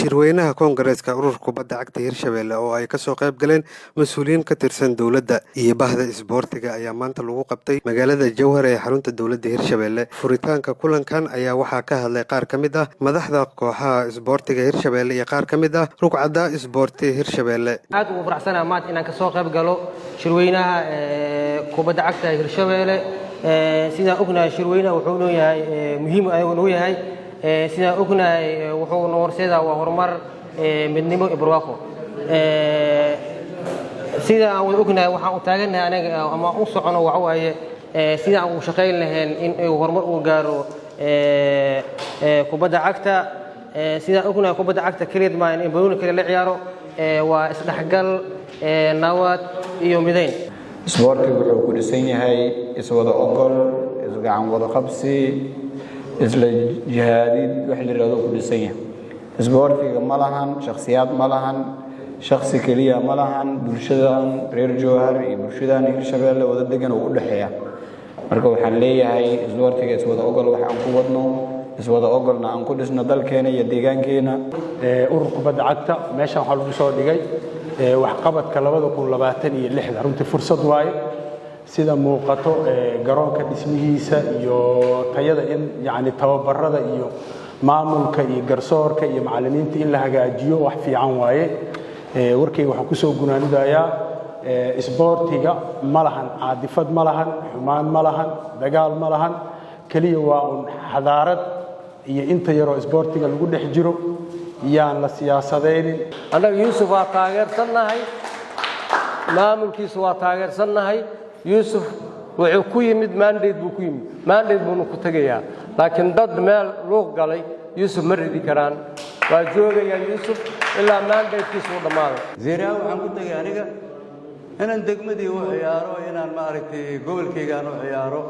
shirweynaha koongareeska ururka kubadda cagta Hirshabelle oo ay ka soo qayb galeen mas'uuliyiin ka tirsan dowladda iyo bahda isboortiga ayaa maanta lagu qabtay magaalada Jowhar ee xarunta dowladda Hirshabelle. Furitaanka kulankan ayaa waxaa ka hadlay qaar ka mid ah madaxda kooxaha isboortiga Hirshabelle iyo qaar ka mid ah rugcadda isboortiga Hirshabelle. aad ugu faraxsanahay maanta inaan ka soo qayb galo shirweynaha kubadda cagta Hirshabelle. sidaan ognahay shirweynaha wuxuu noo yahay muhiim ayuu noo yahay sidaan ognahay wuxuu noo horseedaa waa horumar midnimo barwaaqo sidaan aan wada ognahay waxaan u taaganahay anaga ama u socono waxa waaye sidaan ugu shaqayn lahayn in uu horumar u gaaro kubadda cagta sidaan ognahay kubadda cagta kaliya ma in banooni kale la ciyaaro waa isdhexgal nabad iyo midayn. isboortigu wuxuu ku dhisan yahay iswada ogol isgacan wada qabsi isla jihaadid wax la yiraahdo ku dhisan yahay. isboortiga ma lahan shakhsiyaad ma lahan shakhsi kaliya ma lahan bulshadan reer Jowhar iyo bulshadan Hirshabelle wada degan oo u dhaxeeya. marka waxaan leeyahay isboortiga iswada ogol wax aan ku wadno iswada ogolna aan ku dhisno dalkeena iyo deegaankeena. ururka kubadda cagta meeshan waxa lagu soo dhigay waxqabadka 2026 runtii fursad waaye sida muuqato garoonka dhismihiisa iyo tayada in yaani tababarada iyo maamulka iyo garsoorka iyo macallimiinta in la hagaajiyo wax fiican waaye. warkayga waxaan ku soo gunaanidayaa isboortiga ma lahan caadifad ma lahan xumaan ma lahan dagaal ma lahan kaliya waa un xadaarad iyo inta yaroo isboortiga lagu dhex jiro yaan la siyaasadeynin. anaga Yuusuf waa taageersanahay maamulkiisu waa taageersanahay. Yuusuf wuxuu ku yimid mandate buu ku tagayaa laakiin dad meel luuq galay Yuusuf ma ridi karaan waa joogayaan Yuusuf ilaa mandate-kiisu u dhamaado. zeeraa waxaan ku tagay aniga inaan degmadii u ciyaaro inaan ma aragtay gobolkayga aan u ciyaaro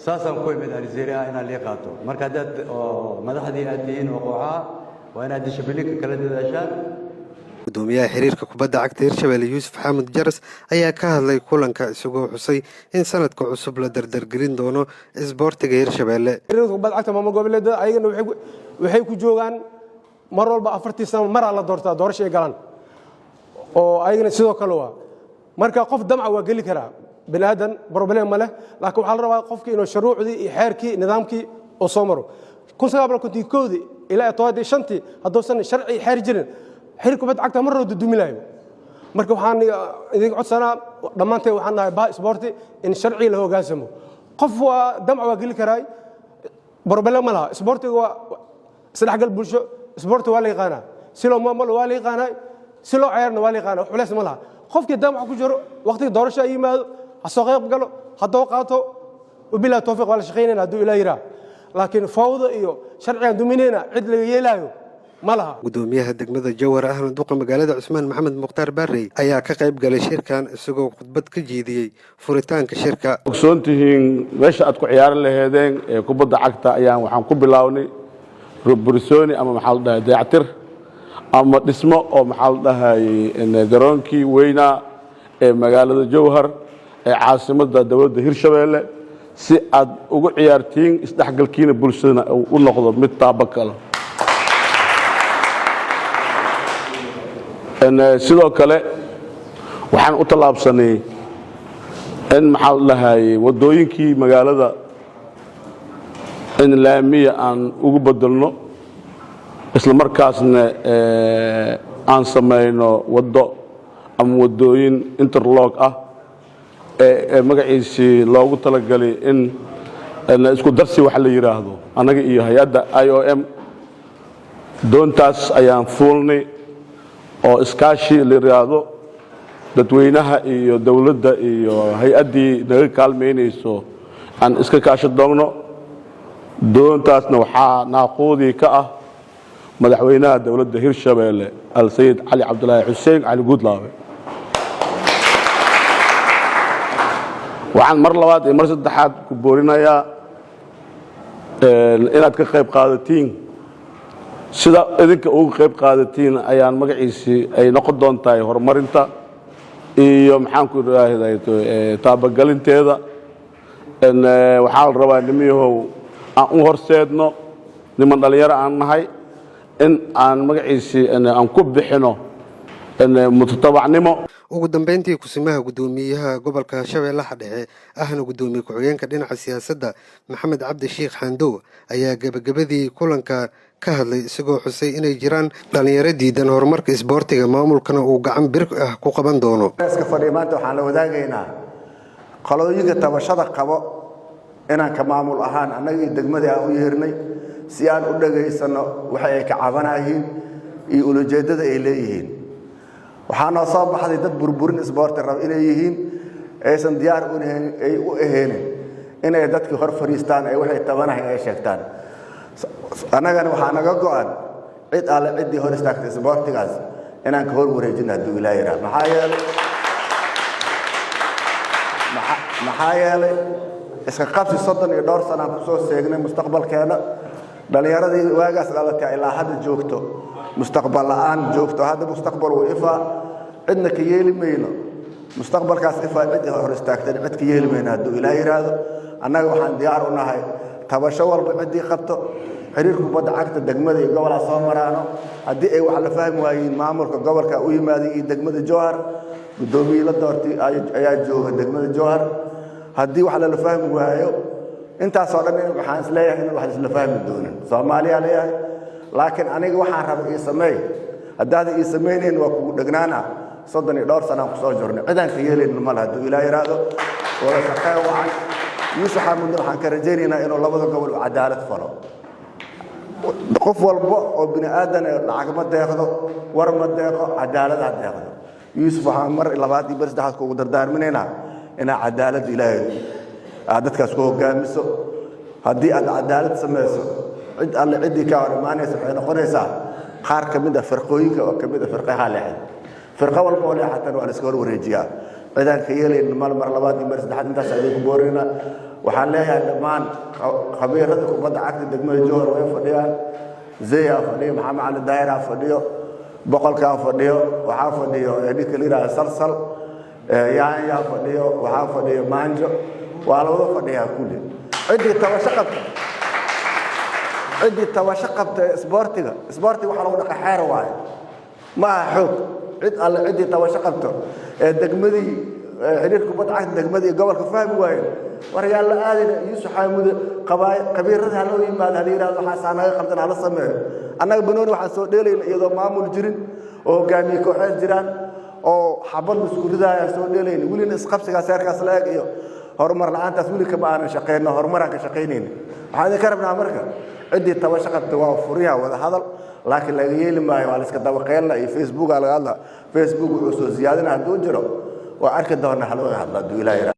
saasaan ku imid zeeraa inaan la qaato marka dad madaxdii aad tihiin oo kooxaha waa inaad dishibliinka kala dadaashaan. gudoomiyaha xiriirka kubadda cagta Hirshabelle Yuusuf Xamed Jaras ayaa ka hadlay kulanka isagoo xusay in sanadka cusub la dardargelin doono isboortiga Hirshabelle. xiriirka kubadda cagta maamul goboleedyada ayagana waxay ku joogaan mar walba 40 sano mar la doortaa doorasho ay galaan oo ayagana sidoo kale waa marka qof damca waa gali karaa bini'aadan problem ma leh laakiin waxa la rabaa qofkii inuu shuruucdii iyo xeerkii nidaamkii oo soo maro 1990 ilaa 2005 haddoosan sharci xeer jirin xiriirka kubadda cagta mar rood dumilayo. marka waxaan idin codsanaa dhamaanteen waxaan nahay baa isboorti in sharci la hoggaansamo qof waa damca waa gali karaa problem ma laha. isboortiga waa isdhexgal bulsho isboortiga waa la yaqaanaa si loo maamulo waa la yaqaanaa si loo ciyaarna waa la yaqaanaa xuleys ma laha. qofkii damca ku jiro waqtiga doorasho ay yimaado ha soo qayb galo haddoo qaato wabillahi tawfiiq waa la shaqeynayna hadduu ilaa yiraa laakiin fawdo iyo sharcigan duminayna cid laga yeelaayo ma laha. gudoomiyaha degmada Jowhar ahna duqa magaalada Cusmaan Maxamed Muqtaar Barrey ayaa ka qayb galay shirkan isagoo khudbad ka jeediyay furitaanka shirka. ogsoontihiin meesha aad ku ciyaar lahaydeen kubadda cagta ayaan waxaan ku bilownay burbursoni ama maxaa la dhahay dayactir ama dhismo oo maxaa la dhahay garoonkii weynaa ee magaalada Jowhar ee caasimadda dowladda Hirshabelle si aad ugu ciyaartiin isdhexgalkiina bulshada u noqdo mid taabakala. sidoo kale waxaan u talaabsanay in maxaa la dhahay wadooyinkii magaalada in laamiya aan ugu bedelno isla markaasna aan samayno wado ama wadooyin interlock ah ee magaciisii loogu talagalay in isku darsi wax la yiraahdo anaga iyo hay'adda IOM doontaas ayaan fuulnay oo iskaashi la yiraahdo dadweynaha iyo dawladda iyo hay'addii naga kaalmeynayso aan iska kaasho doonno. doontaasna waxaa naaqoodii ka ah madaxweynaha dowladda Hirshabelle Al-Sayid Ali Abdullaahi Xuseen Ali Gudlaawe. waxaan mar labaad iyo mar saddexaad ku boorinayaa inaad ka qayb qaadatiin sida idinka ugu qayb qaadatiin ayaan magaciisii ay noqon doontaa horumarinta iyo maxaan ku raahday taabagalinteeda. waxaa la rabaa nimiyahow aan u horseedno niman dhalinyaro aan nahay in aan magaciisii aan ku bixino mutatabacnimo. ugu dambeyntii kusimaha gudoomiyaha gobolka Shabeellaha Dhexe ahna gudoomiye ku-xigeenka dhinaca siyaasadda Maxamed Cabdi Sheekh Xandow ayaa gabagabadii kulanka ka hadlay isagoo xusay inay jiraan dhalinyaro diidan horumarka isboortiga maamulkana uu gacan bir ah ku qaban doono. iska fadhiimaanta waxaan la wadaagaynaa qolooyinka tabashada qabo inaan ka maamul ahaan annaga degmada aan u yeernay si aan u dhageysano waxa ay ka cabanayeen iyo ujeedada ay leeyihiin. waxaan noo soo baxday dad burburin isboorti rab inay yihiin aysan diyaar u ahayn inay dadka hor fariistaan ay waxay tabanahay ay sheegtaan. annagana waxaa naga go'an cid alle ciddii hor istaagtay isboortigaas inaan ka hor wareejino hadduu ilaahay yiraahdo. maxaa yeelay iska qabsi 32 sano aan ku soo seegnay mustaqbalkeena dhalinyaradii waagaas dhalatay ilaa hadda joogto mustaqbal la'aan joogto hadda mustaqbal uu ifaa cidna ka yeeli mayno mustaqbalkaas ifaa cid hor istaagtay cid ka yeeli mayno hadduu ilaahay yiraahdo. annaga waxaan diyaar u nahay tabasho walba ciddii qabto xiriirka kubadda cagta degmada iyo gobolka soo maraano haddii ay wax la fahmi waayeen maamulka gobolka u yimaaday iyo degmada Jowhar gudoomiye la doortay ayaa jooga degmada Jowhar haddii wax la fahmi waayo intaas oo dhan waxaan isleeyahay in wax isla fahmi doonan Soomaaliya leeyahay laakiin aniga waxaan rabay sameey haddaad ii sameeyeen waa ku dhagnaana 32 sano ku soo jirnay ciidan ka yeelin ma laha hadduu ilaahay yiraahdo wala shaqeeyo waxaan Yuusuf Xamuud waxaan ka rajaynaynaa inuu labada gobol u cadaalad falo. qof walba oo bini aadan lacag ma deeqdo war ma deeqo cadaalad ha deeqdo. Yuusuf waxaan mar labaad iyo saddexaad ku dardaarminaynaa inaa cadaalad ilaahay dadkaas ku hogaamiso. haddii aad cadaalad samayso cid alle ciddii ka hor imaanaysa waxay noqonaysaa qaar ka mid ah firqooyinka oo ka mid ah firqaha leexad firqa walba oo leexatan waa la iska hor wareejiyaa cidaan ka yeelayn mar labaad iyo mar saddexaad intaas ay ku boorina. waxaan leeyahay dhammaan khabiirada kubadda cagta degmada Jowhar way fadhiyaan Zeya fadhiyo Maxamed Ali Daayira fadhiyo boqolka fadhiyo waxaa fadhiyo ninka la yiraahdo Salsal yaanya fadhiyo waxaa fadhiyo Maanjo waa la wada fadhiyaa kulli ciddii tabasho qabta isboortiga waxa lagu dhaqa xeer waaye ma xoog cid alle ciddii tabasho qabto degmadii xiriirka kubadda cagta degmadii gobolka fahmi waayo war yaa la aadina Yuusuf Xamuud qabiirada loo yimaado hal yiraahdo waxa saanaga qaldan hala sameeyo. annaga banooni waxaan soo dheelayna iyadoo maamul jirin oo hogaamiye kooxeed jiraan oo xabad iskuulada soo dheelayna wiliina isqabsiga seerkaas la eeg iyo horumar la'aantaas wili ka baahan shaqeeyno horumar aan ka shaqeynayna. waxaan ka rabnaa marka ciddii tabasho qabta waa furiyaa wada hadal laakiin laga yeeli maayo waa la iska dabaqeelna iyo Facebook laga hadla Facebook wuxuu soo ziyaadina hadduu jiro waa arki doonaa hal wada hadla hadduu ilaahay